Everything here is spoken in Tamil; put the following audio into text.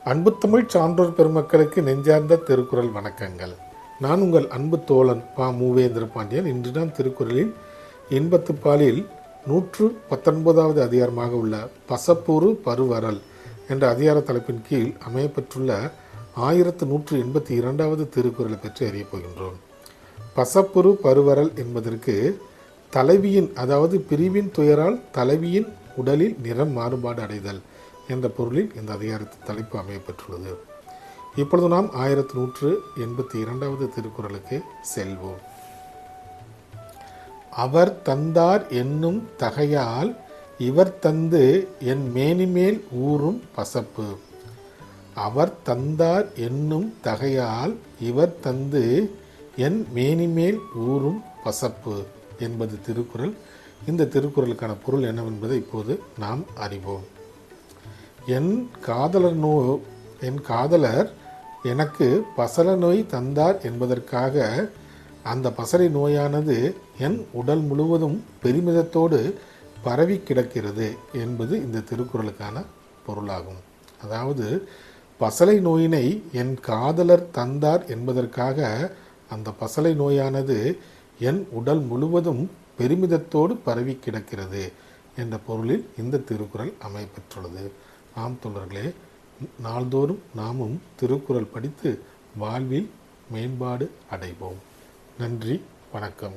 அன்பு தமிழ் சான்றோர் பெருமக்களுக்கு நெஞ்சார்ந்த திருக்குறள் வணக்கங்கள். நான் உங்கள் அன்பு தோழன் பா மூவேந்திர பாண்டியன். இன்று நான் திருக்குறளில் இன்பத்துப்பாலில் 119வது அதிகாரமாக உள்ள பசப்புறு பருவரல் என்ற அதிகார தலைப்பின் கீழ் அமையப்பெற்றுள்ள 1182வது திருக்குறளை பற்றி அறியப் போகின்றோம். பசப்புறு பருவரல் என்பதற்கு தலைவியின், அதாவது பிரிவின் துயரால் தலைவியின் உடலில் நிறம் மாறுபாடு அடைதல் என்ற பொருளில் இந்த அதிகாரத்தின் தலைப்பு அமையப்பெற்றுள்ளது. இப்பொழுது நாம் 1182வது திருக்குறளுக்கு செல்வோம். அவர் தந்தார் என்னும் தகையால் இவர் தந்து என் மேனிமேல் ஊறும் பசப்பு. அவர் தந்தார் என்னும் தகையால் இவர் தந்து என் மேனிமேல் ஊறும் பசப்பு என்பது திருக்குறள். இந்த திருக்குறளுக்கான பொருள் என்னவென்பதை இப்போது நாம் அறிவோம். என் காதலர் எனக்கு பசல நோய் தந்தார் என்பதற்காக அந்த பசலை நோயானது என் உடல் முழுவதும் பெருமிதத்தோடு பரவி கிடக்கிறது என்பது இந்த திருக்குறளுக்கான பொருளாகும். அதாவது பசலை நோயினை என் காதலர் தந்தார் என்பதற்காக அந்த பசலை நோயானது என் உடல் முழுவதும் பெருமிதத்தோடு பரவி கிடக்கிறது என்ற பொருளில் இந்த திருக்குறள் அமையப்பெற்றுள்ளது. ஆம் தோழர்களே, நாள்தோறும் நாமும் திருக்குறள் படித்து வாழ்வில் மேம்பாடு அடைவோம். நன்றி, வணக்கம்.